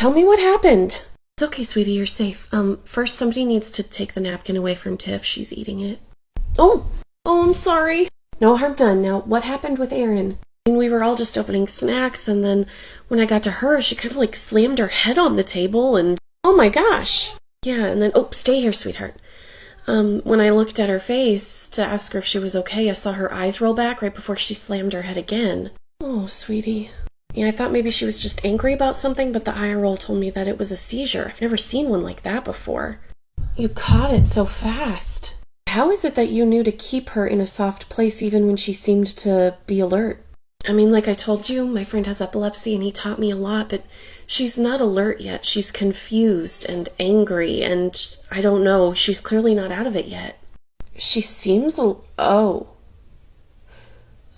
tell me what happened. It's okay, sweetie, you're safe. First somebody needs to take the napkin away from Tiff. She's eating it. Oh, I'm sorry. No harm done. Now, what happened with Erin? I mean, we were all just opening snacks, and then when I got to her, she kind of like slammed her head on the table, and oh my gosh. Yeah, and then, stay here, sweetheart. When I looked at her face to ask her if she was okay, I saw her eyes roll back right before she slammed her head again. Oh, sweetie. Yeah, I thought maybe she was just angry about something, but the eye roll told me that it was a seizure. I've never seen one like that before. You caught it so fast. How is it that you knew to keep her in a soft place even when she seemed to be alert? I mean, like I told you, my friend has epilepsy and he taught me a lot, but she's not alert yet. She's confused and angry, and I don't know, she's clearly not out of it yet. She seems oh.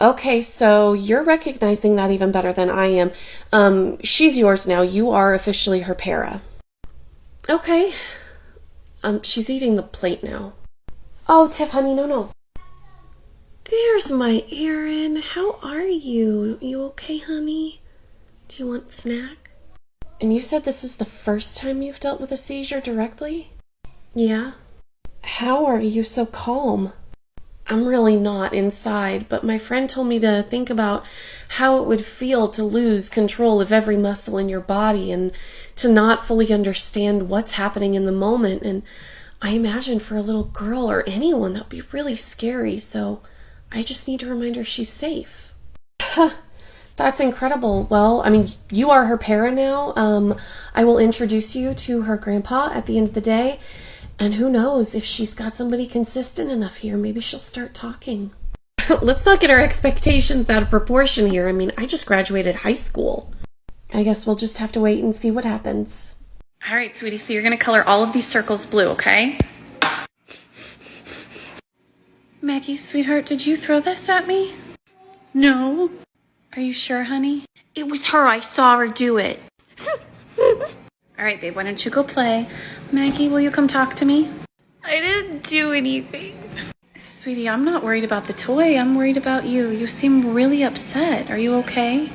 Okay, so you're recognizing that even better than I am. She's yours now. You are officially her para. Okay. She's eating the plate now. Oh, Tiff, honey, no. There's my Erin. How are you? You okay, honey? Do you want a snack? And you said this is the first time you've dealt with a seizure directly? Yeah. How are you so calm? I'm really not inside, but my friend told me to think about how it would feel to lose control of every muscle in your body and to not fully understand what's happening in the moment. And I imagine for a little girl or anyone that would be really scary, so I just need to remind her she's safe. That's incredible. Well, I mean, you are her para now. I will introduce you to her grandpa at the end of the day. And who knows, if she's got somebody consistent enough here, maybe she'll start talking. Let's not get our expectations out of proportion here. I mean, I just graduated high school. I guess we'll just have to wait and see what happens. All right, sweetie, so you're going to color all of these circles blue, okay? Maggie, sweetheart, did you throw this at me? No. Are you sure, honey? It was her. I saw her do it. All right, babe, why don't you go play? Maggie, will you come talk to me? I didn't do anything. Sweetie, I'm not worried about the toy. I'm worried about you. You seem really upset. Are you okay?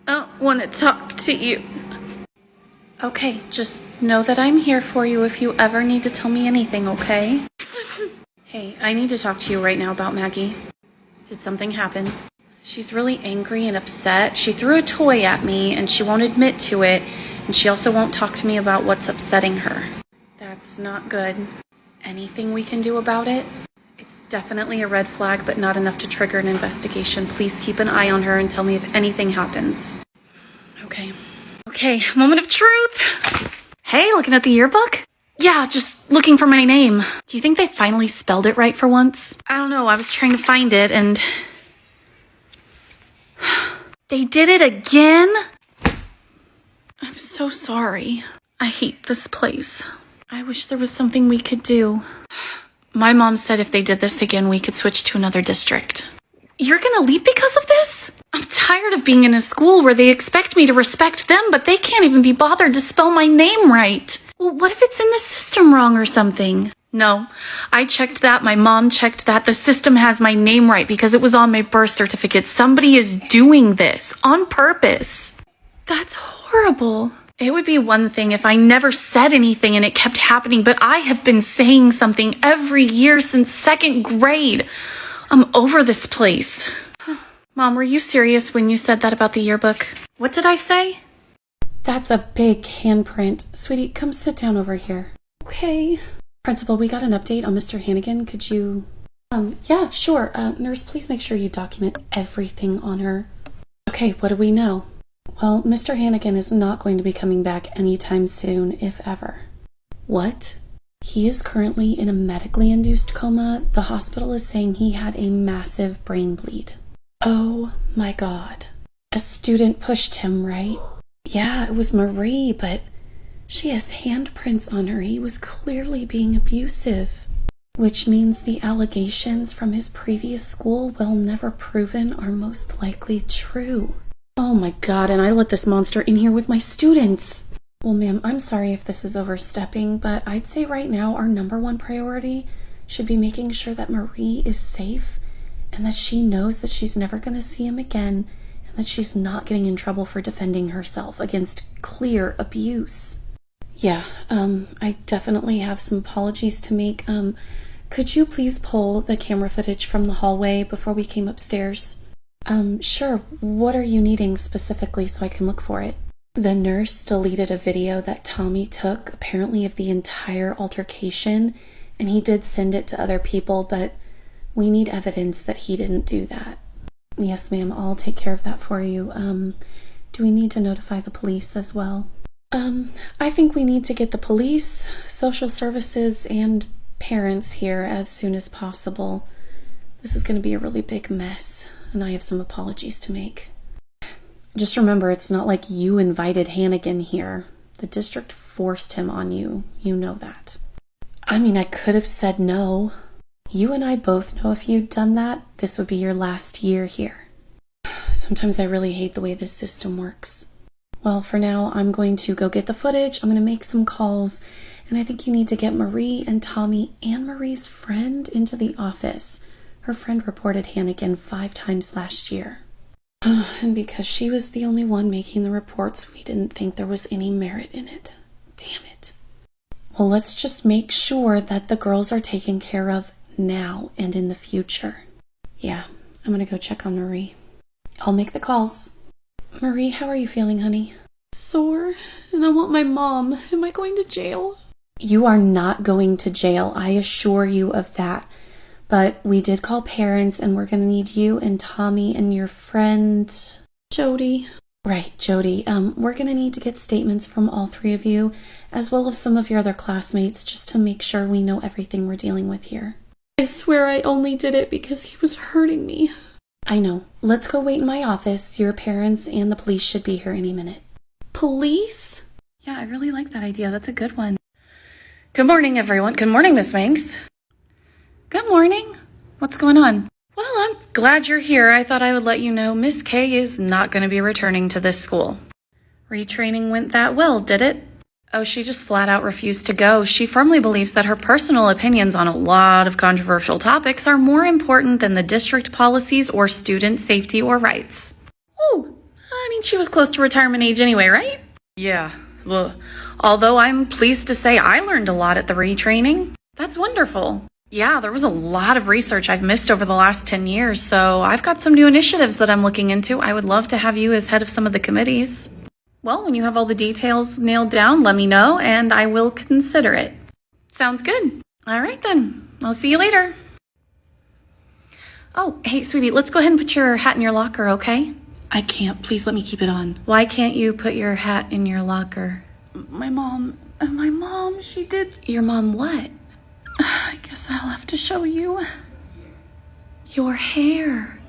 I don't want to talk to you. Okay, just know that I'm here for you if you ever need to tell me anything, okay? Hey, I need to talk to you right now about Maggie. Did something happen? She's really angry and upset. She threw a toy at me and she won't admit to it. And she also won't talk to me about what's upsetting her. That's not good. Anything we can do about it? It's definitely a red flag, but not enough to trigger an investigation. Please keep an eye on her and tell me if anything happens. Okay, moment of truth. Hey, looking at the yearbook? Yeah, just looking for my name. Do you think they finally spelled it right for once? I don't know, I was trying to find it and... They did it again? I'm so sorry. I hate this place. I wish there was something we could do. My mom said if they did this again, we could switch to another district. You're gonna leave because of this? I'm tired of being in a school where they expect me to respect them, but they can't even be bothered to spell my name right. Well, what if it's in the system wrong or something? No, I checked that. My mom checked that. The system has my name right because it was on my birth certificate. Somebody is doing this on purpose. That's horrible. It would be one thing if I never said anything and it kept happening, but I have been saying something every year since second grade. I'm over this place. Mom, were you serious when you said that about the yearbook? What did I say? That's a big handprint. Sweetie, come sit down over here. Okay. Principal, we got an update on Mr. Hannigan. Could you... Yeah, sure. Nurse, please make sure you document everything on her. Okay, what do we know? Well, Mr. Hannigan is not going to be coming back anytime soon, if ever. What? He is currently in a medically induced coma. The hospital is saying he had a massive brain bleed. Oh my God. A student pushed him, right? Yeah, it was Marie, but she has handprints on her. He was clearly being abusive. Which means the allegations from his previous school, while never proven, are most likely true. Oh my God, and I let this monster in here with my students. Well, ma'am, I'm sorry if this is overstepping, but I'd say right now our number one priority should be making sure that Marie is safe and that she knows that she's never going to see him again that she's not getting in trouble for defending herself against clear abuse. Yeah, I definitely have some apologies to make. Could you please pull the camera footage from the hallway before we came upstairs? Sure. What are you needing specifically so I can look for it? The nurse deleted a video that Tommy took, apparently of the entire altercation, and he did send it to other people, but we need evidence that he didn't do that. Yes, ma'am, I'll take care of that for you. Do we need to notify the police as well? I think we need to get the police, social services, and parents here as soon as possible. This is going to be a really big mess, and I have some apologies to make. Just remember, it's not like you invited Hannigan here. The district forced him on you. You know that. I mean, I could have said no. You and I both know if you'd done that, this would be your last year here. Sometimes I really hate the way this system works. Well, for now, I'm going to go get the footage. I'm going to make some calls. And I think you need to get Marie and Tommy and Marie's friend into the office. Her friend reported Hannigan 5 times last year. And because she was the only one making the reports, we didn't think there was any merit in it. Damn it. Well, let's just make sure that the girls are taken care of now and in the future. Yeah, I'm going to go check on Marie. I'll make the calls. Marie, how are you feeling, honey? Sore, and I want my mom. Am I going to jail? You are not going to jail, I assure you of that. But we did call parents, and we're going to need you and Tommy and your friend... Jody. Right, Jody. We're going to need to get statements from all 3 of you, as well as some of your other classmates, just to make sure we know everything we're dealing with here. I swear I only did it because he was hurting me. I know. Let's go wait in my office. Your parents and the police should be here any minute. Police? Yeah, I really like that idea. That's a good one. Good morning, everyone. Good morning, Miss Manx. Good morning. What's going on? Well, I'm glad you're here. I thought I would let you know Miss K is not going to be returning to this school. Retraining went that well, did it? Oh, she just flat out refused to go. She firmly believes that her personal opinions on a lot of controversial topics are more important than the district policies or student safety or rights. Oh, I mean, she was close to retirement age anyway, right? Yeah, well, although I'm pleased to say I learned a lot at the retraining. That's wonderful. Yeah, there was a lot of research I've missed over the last 10 years, so I've got some new initiatives that I'm looking into. I would love to have you as head of some of the committees. Well, when you have all the details nailed down, let me know, and I will consider it. Sounds good. All right, then. I'll see you later. Oh, hey, sweetie, let's go ahead and put your hat in your locker, okay? I can't. Please let me keep it on. Why can't you put your hat in your locker? My mom, she did... Your mom what? I guess I'll have to show you. Your hair.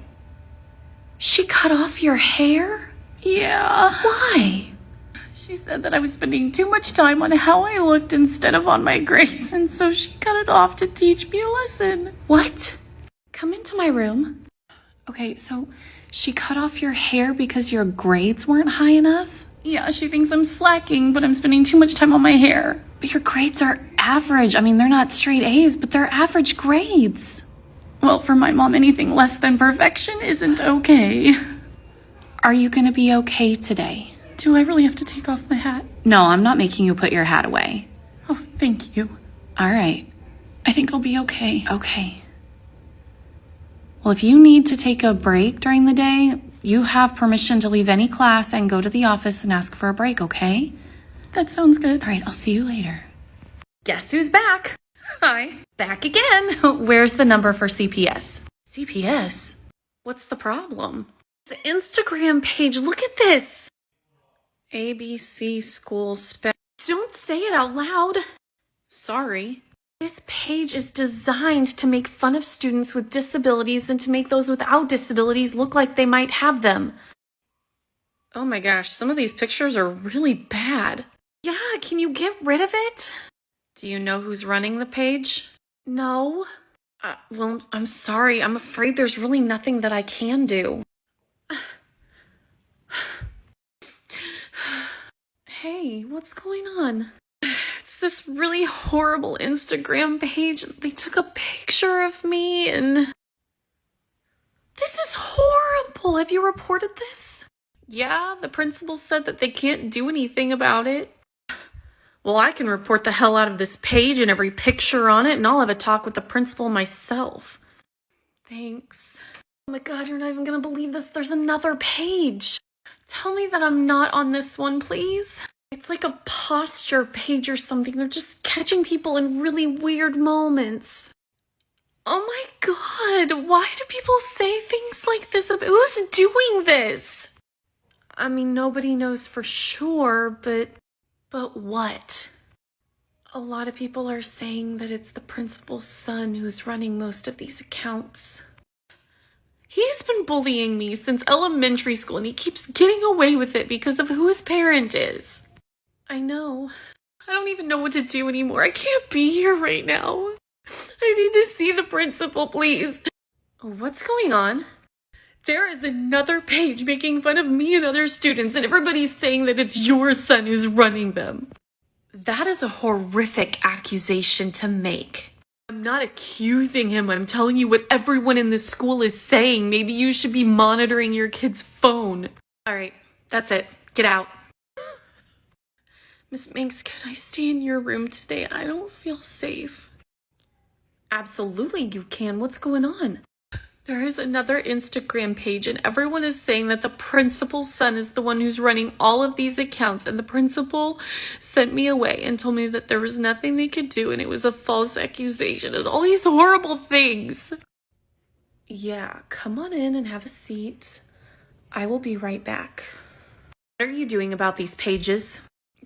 She cut off your hair? Yeah. Why? She said that I was spending too much time on how I looked instead of on my grades, and so she cut it off to teach me a lesson. What? Come into my room. Okay, so she cut off your hair because your grades weren't high enough? Yeah, she thinks I'm slacking, but I'm spending too much time on my hair. But your grades are average. I mean, they're not straight A's, but they're average grades. Well, for my mom, anything less than perfection isn't okay. Are you gonna be okay today? Do I really have to take off my hat? No, I'm not making you put your hat away. Oh, thank you. All right. I think I'll be okay. Okay. Well, if you need to take a break during the day, you have permission to leave any class and go to the office and ask for a break, okay? That sounds good. All right, I'll see you later. Guess who's back? Hi. Back again. Where's the number for CPS? CPS? What's the problem? It's an Instagram page. Look at this. ABC School Spec. Don't say it out loud. Sorry. This page is designed to make fun of students with disabilities and to make those without disabilities look like they might have them. Oh my gosh, some of these pictures are really bad. Yeah, can you get rid of it? Do you know who's running the page? No. Well, I'm sorry. I'm afraid there's really nothing that I can do. Hey, what's going on? It's this really horrible Instagram page. They took a picture of me and... This is horrible! principal, have you reported this? Yeah, the principal said that they can't do anything about it. Well, I can report the hell out of this page and every picture on it, and I'll have a talk with the principal myself. Thanks. Oh my god, you're not even gonna believe this. There's another page. Tell me that I'm not on this one, please. It's like a posture page or something. They're just catching people in really weird moments. Oh my god, why do people say things like this? Who's doing this? I mean, nobody knows for sure, but what? A lot of people are saying that it's the principal's son who's running most of these accounts. He's been bullying me since elementary school, and he keeps getting away with it because of who his parent is. I know. I don't even know what to do anymore. I can't be here right now. I need to see the principal, please. What's going on? There is another page making fun of me and other students, and everybody's saying that it's your son who's running them. That is a horrific accusation to make. I'm not accusing him. I'm telling you what everyone in this school is saying. Maybe you should be monitoring your kid's phone. All right, that's it. Get out. Miss Minx, can I stay in your room today? I don't feel safe. Absolutely, you can. What's going on? There is another Instagram page, and everyone is saying that the principal's son is the one who's running all of these accounts, and the principal sent me away and told me that there was nothing they could do, and it was a false accusation, and all these horrible things. Yeah, come on in and have a seat. I will be right back. What are you doing about these pages?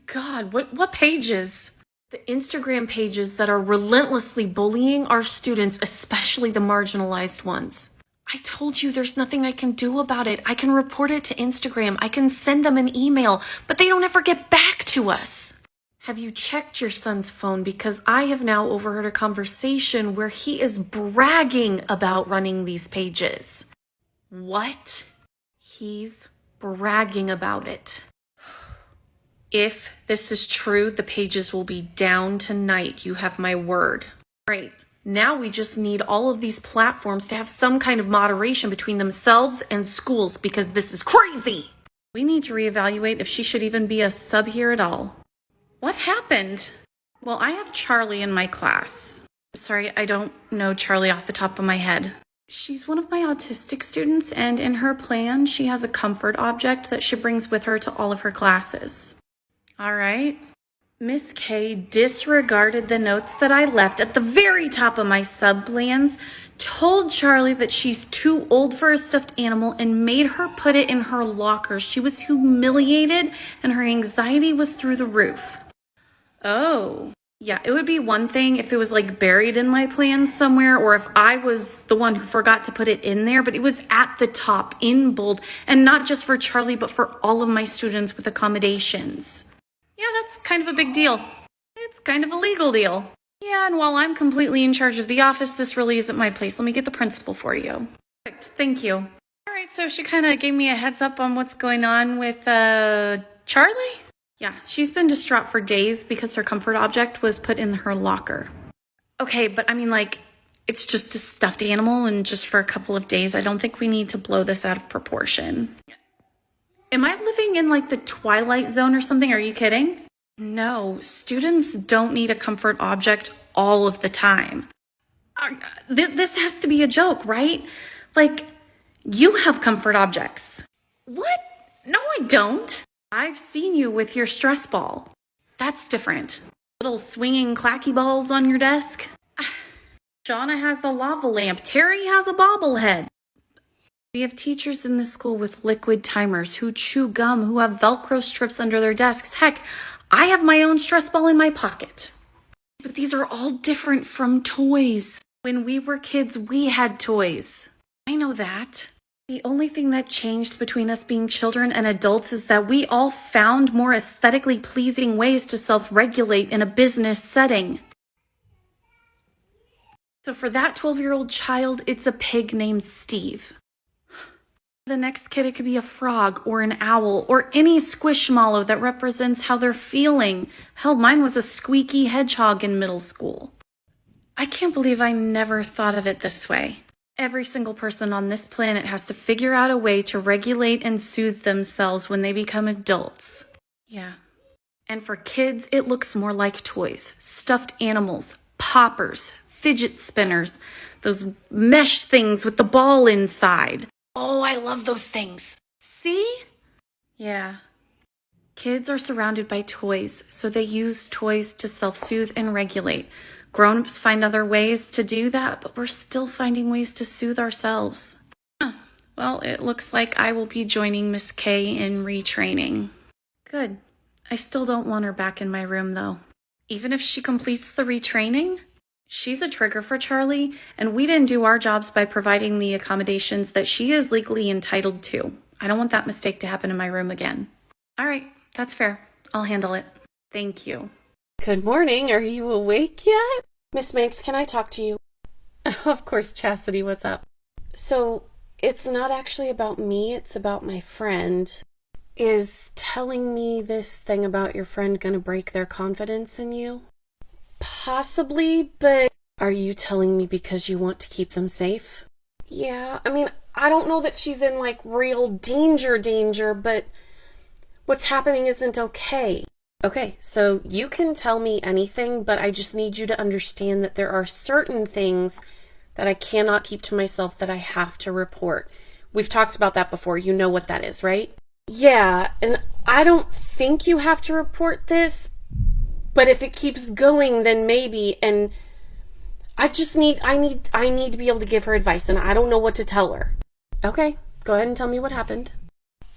God, what pages? The Instagram pages that are relentlessly bullying our students, especially the marginalized ones. I told you there's nothing I can do about it. I can report it to Instagram. I can send them an email, but they don't ever get back to us. Have you checked your son's phone? Because I have now overheard a conversation where he is bragging about running these pages. What? He's bragging about it. If this is true, the pages will be down tonight. You have my word. Great. Now we just need all of these platforms to have some kind of moderation between themselves and schools, because this is crazy. We need to reevaluate if she should even be a sub here at all. What happened? Well, I have Charlie in my class. Sorry, I don't know Charlie off the top of my head. She's one of my autistic students, and in her plan, she has a comfort object that she brings with her to all of her classes. All right. Miss K disregarded the notes that I left at the very top of my sub plans, told Charlie that she's too old for a stuffed animal, and made her put it in her locker. She was humiliated, and her anxiety was through the roof. Oh. Yeah, it would be one thing if it was like buried in my plans somewhere, or if I was the one who forgot to put it in there, but it was at the top in bold, and not just for Charlie, but for all of my students with accommodations. Yeah, that's kind of a big deal. It's kind of a legal deal. Yeah, and while I'm completely in charge of the office, this really isn't my place. Let me get the principal for you. Perfect, thank you. All right, so she kind of gave me a heads up on what's going on with, Charlie? Yeah, she's been distraught for days because her comfort object was put in her locker. Okay, but I mean, like, it's just a stuffed animal, and just for a couple of days, I don't think we need to blow this out of proportion. Am I living in like the Twilight Zone or something? Are you kidding? No, students don't need a comfort object all of the time. This has to be a joke, right? Like, you have comfort objects. What? No, I don't. I've seen you with your stress ball. That's different. Little swinging clacky balls on your desk. Shauna has the lava lamp. Terry has a bobblehead. We have teachers in this school with liquid timers who chew gum, who have Velcro strips under their desks. Heck, I have my own stress ball in my pocket. But these are all different from toys. When we were kids, we had toys. I know that. The only thing that changed between us being children and adults is that we all found more aesthetically pleasing ways to self-regulate in a business setting. So for that 12-year-old child, it's a pig named Steve. The next kid, it could be a frog or an owl or any squishmallow that represents how they're feeling. Hell, mine was a squeaky hedgehog in middle school. I can't believe I never thought of it this way. Every single person on this planet has to figure out a way to regulate and soothe themselves when they become adults. Yeah. And for kids, it looks more like toys, stuffed animals, poppers, fidget spinners, those mesh things with the ball inside. Oh, I love those things. See? Yeah. Kids are surrounded by toys, so they use toys to self-soothe and regulate. Grown-ups find other ways to do that, but we're still finding ways to soothe ourselves. Well, it looks like I will be joining Miss K in retraining. Good. I still don't want her back in my room, though. Even if she completes the retraining, she's a trigger for Charlie, and we didn't do our jobs by providing the accommodations that she is legally entitled to. I don't want that mistake to happen in my room again. All right, that's fair. I'll handle it. Thank you. Good morning. Are you awake yet? Miss Manx, can I talk to you? Of course, Chastity, what's up? So, it's not actually about me, it's about my friend. Is telling me this thing about your friend gonna break their confidence in you? Possibly, but are you telling me because you want to keep them safe? Yeah, I mean, I don't know that she's in like real danger, but what's happening isn't okay. Okay, so you can tell me anything, but I just need you to understand that there are certain things that I cannot keep to myself that I have to report. We've talked about that before. You know what that is, right? Yeah, and I don't think you have to report this, but if it keeps going, then maybe. And I need to be able to give her advice, and I don't know what to tell her. Okay, go ahead and tell me what happened.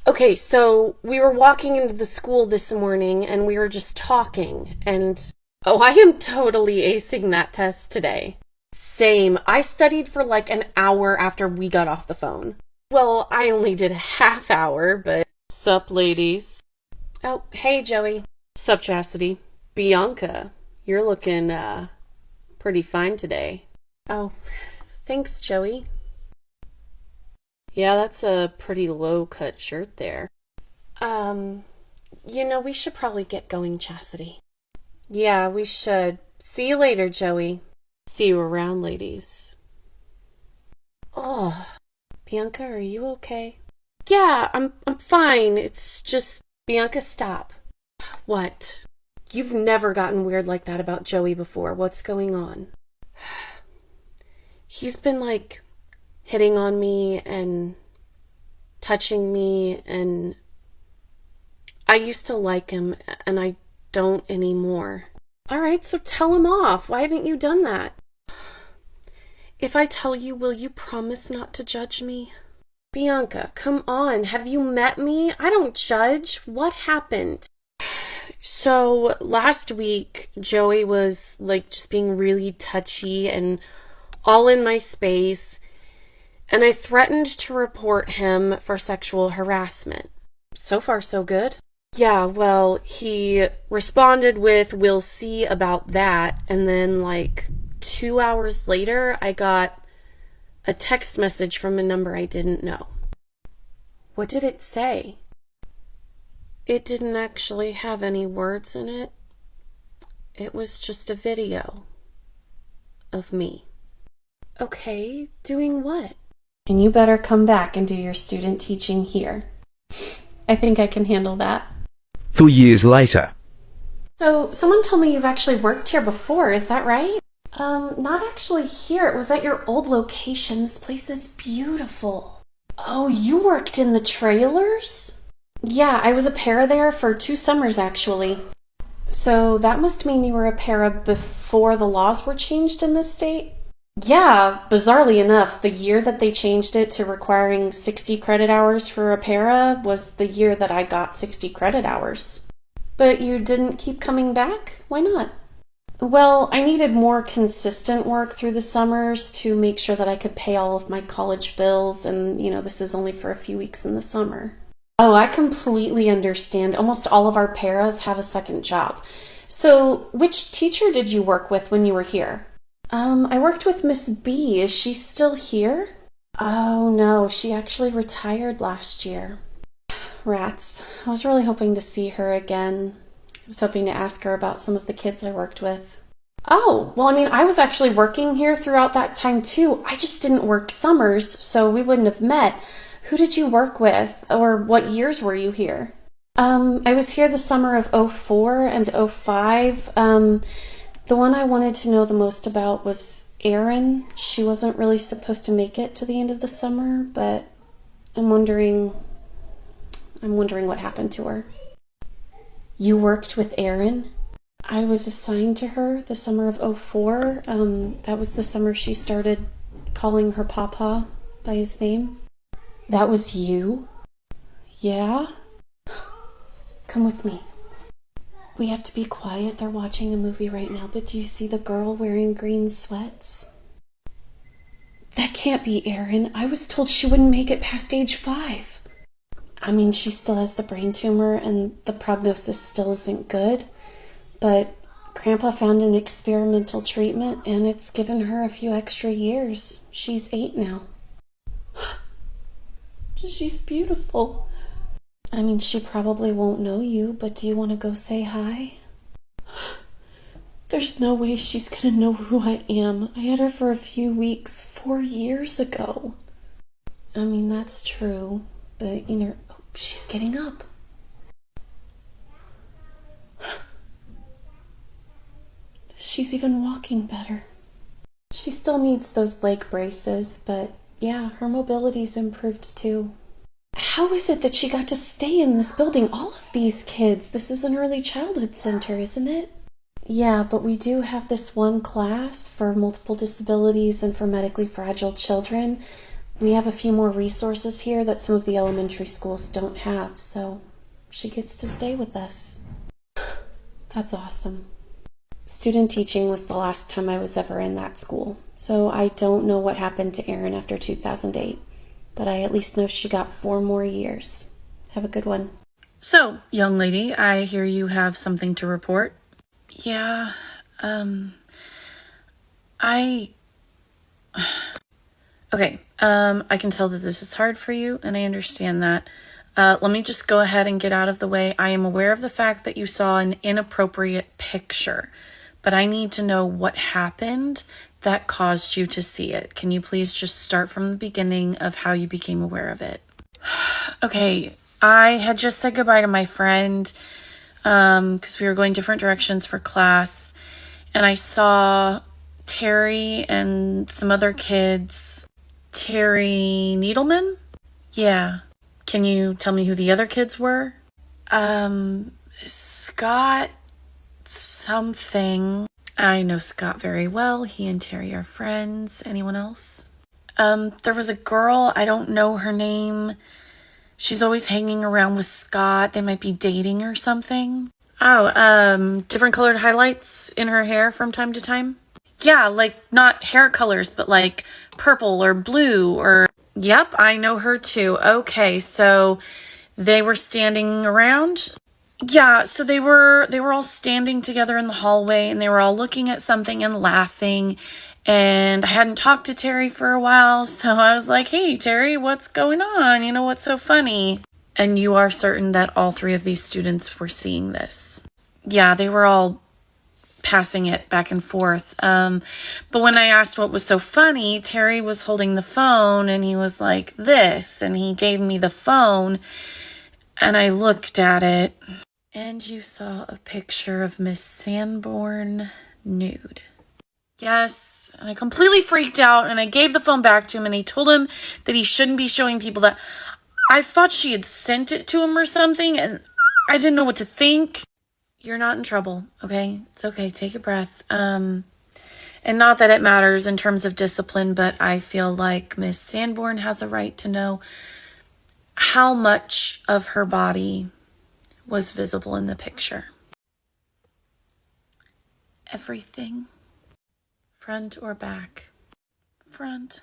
Okay, so we were walking into the school this morning, and we were just talking, and I am totally acing that test today. Same. I studied for like an hour after we got off the phone. Well, I only did a half hour, but... Sup, ladies? Oh, hey, Joey. Sup, Chastity? Bianca, you're looking, pretty fine today. Oh, thanks, Joey. Yeah, that's a pretty low-cut shirt there. We should probably get going, Chastity. Yeah, we should. See you later, Joey. See you around, ladies. Oh, Bianca, are you okay? Yeah, I'm fine. It's just... Bianca, stop. What? You've never gotten weird like that about Joey before. What's going on? He's been, like, hitting on me and touching me, and I used to like him, and I don't anymore. Alright, so tell him off. Why haven't you done that? If I tell you, will you promise not to judge me? Bianca, come on. Have you met me? I don't judge. What happened? So, last week, Joey was, like, just being really touchy and all in my space, and I threatened to report him for sexual harassment. So far, so good. Yeah, well, he responded with, "We'll see about that," and then, like, 2 hours later, I got a text message from a number I didn't know. What did it say? It didn't actually have any words in it. It was just a video of me. Okay, doing what? And you better come back and do your student teaching here. I think I can handle that. 3 years later. So, someone told me you've actually worked here before, is that right? Not actually here. It was at your old location. This place is beautiful. Oh, you worked in the trailers? Yeah, I was a para there for 2 summers, actually. So that must mean you were a para before the laws were changed in this state? Yeah, bizarrely enough, the year that they changed it to requiring 60 credit hours for a para was the year that I got 60 credit hours. But you didn't keep coming back? Why not? Well, I needed more consistent work through the summers to make sure that I could pay all of my college bills, and, this is only for a few weeks in the summer. Oh, I completely understand. Almost all of our paras have a second job. So, which teacher did you work with when you were here? I worked with Miss B. Is she still here? Oh, no, she actually retired last year. Rats. I was really hoping to see her again. I was hoping to ask her about some of the kids I worked with. Oh, well, I mean, I was actually working here throughout that time too. I just didn't work summers, so we wouldn't have met. Who did you work with, or what years were you here? I was here the summer of '04 and '05. The one I wanted to know the most about was Erin. She wasn't really supposed to make it to the end of the summer, but I'm wondering what happened to her. You worked with Erin? I was assigned to her the summer of '04. That was the summer she started calling her papa by his name. That was you? Yeah? Come with me. We have to be quiet. They're watching a movie right now, but do you see the girl wearing green sweats? That can't be Erin. I was told she wouldn't make it past age 5. I mean, she still has the brain tumor and the prognosis still isn't good, but Grandpa found an experimental treatment and it's given her a few extra years. She's 8 now. She's beautiful. I mean, she probably won't know you, but do you want to go say hi? There's no way she's gonna know who I am. I had her for a few weeks 4 years ago. I mean, that's true, but she's getting up. She's even walking better. She still needs those leg braces, but yeah, her mobility's improved too. How is it that she got to stay in this building? All of these kids. This is an early childhood center, isn't it? Yeah, but we do have this one class for multiple disabilities and for medically fragile children. We have a few more resources here that some of the elementary schools don't have, so she gets to stay with us. That's awesome. Student teaching was the last time I was ever in that school, so I don't know what happened to Erin after 2008. But I at least know she got 4 more years. Have a good one. So, young lady, I hear you have something to report. Yeah, Okay, I can tell that this is hard for you, and I understand that. Let me just go ahead and get out of the way. I am aware of the fact that you saw an inappropriate picture, but I need to know what happened that caused you to see it. Can you please just start from the beginning of how you became aware of it? Okay, I had just said goodbye to my friend because we were going different directions for class, and I saw Terry and some other kids. Terry Needleman? Yeah. Can you tell me who the other kids were? Scott something. I know Scott very well. He and Terry are friends. Anyone else? There was a girl, I don't know her name. She's always hanging around with Scott. They might be dating or something. Oh, different colored highlights in her hair from time to time? Yeah, like not hair colors, but like purple or blue or... Yep, I know her too. Okay, so they were standing around? Yeah, so they were all standing together in the hallway and they were all looking at something and laughing. And I hadn't talked to Terry for a while, so I was like, hey, Terry, what's going on? What's so funny? And you are certain that all 3 of these students were seeing this? Yeah, they were all passing it back and forth. But when I asked what was so funny, Terry was holding the phone and he was like this, and he gave me the phone and I looked at it and you saw a picture of Miss Sanborn nude. Yes, and I completely freaked out and I gave the phone back to him and I told him that he shouldn't be showing people that. I thought she had sent it to him or something and I didn't know what to think. You're not in trouble, okay? It's okay, take a breath. And not that it matters in terms of discipline, but I feel like Miss Sanborn has a right to know how much of her body was visible in the picture. Everything. Front or back? Front.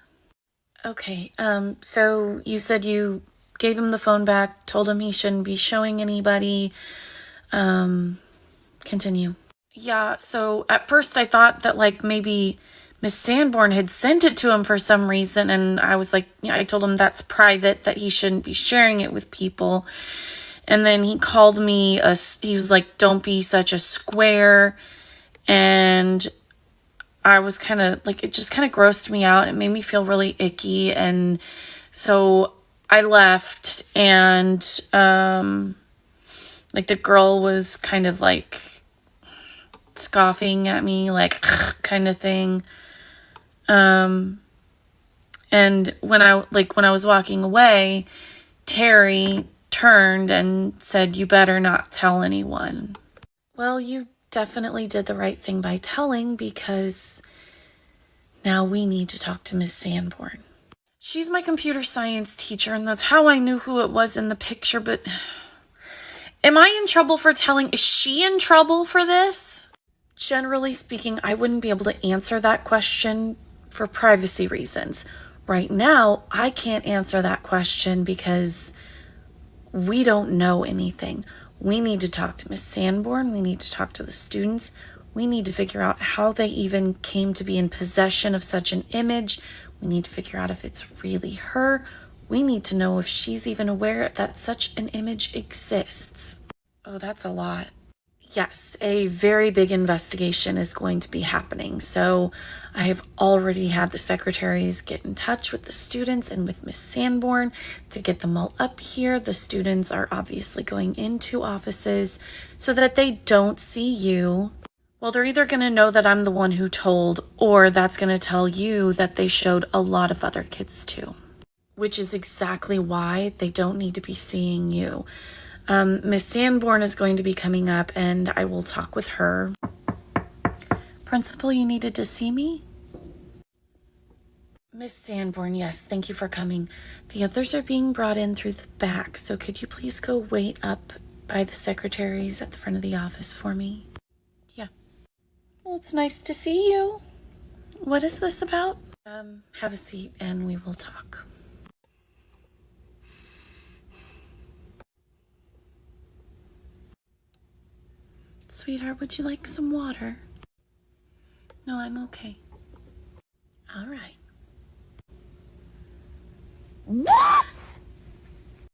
Okay, so you said you gave him the phone back, told him he shouldn't be showing anybody. Continue. Yeah, so at first I thought that maybe Miss Sanborn had sent it to him for some reason, and I was I told him that's private, that he shouldn't be sharing it with people. And then he called me, he was like, don't be such a square, and I was kind of like, it just kind of grossed me out. It made me feel really icky. And so I left, and like the girl was kind of like scoffing at me, like kind of thing. And when I was walking away, Terry turned and said, "You better not tell anyone." Well, you definitely did the right thing by telling, because now we need to talk to Miss Sanborn. She's my computer science teacher, and that's how I knew who it was in the picture, but am I in trouble for telling? Is she in trouble for this? Generally speaking, I wouldn't be able to answer that question for privacy reasons. Right now, I can't answer that question because we don't know anything. We need to talk to Miss Sanborn. We need to talk to the students. We need to figure out how they even came to be in possession of such an image. We need to figure out if it's really her. We need to know if she's even aware that such an image exists. Oh, that's a lot. Yes, a very big investigation is going to be happening. So I have already had the secretaries get in touch with the students and with Miss Sanborn to get them all up here. The students are obviously going into offices so that they don't see you. Well, they're either going to know that I'm the one who told, or that's going to tell you that they showed a lot of other kids too, which is exactly why they don't need to be seeing you. Miss Sanborn is going to be coming up, and I will talk with her. Principal, you needed to see me? Miss Sanborn, yes, thank you for coming. The others are being brought in through the back, so could you please go wait up by the secretaries at the front of the office for me? Yeah. Well, it's nice to see you. What is this about? Have a seat and we will talk. Sweetheart, would you like some water? No, I'm okay. All right.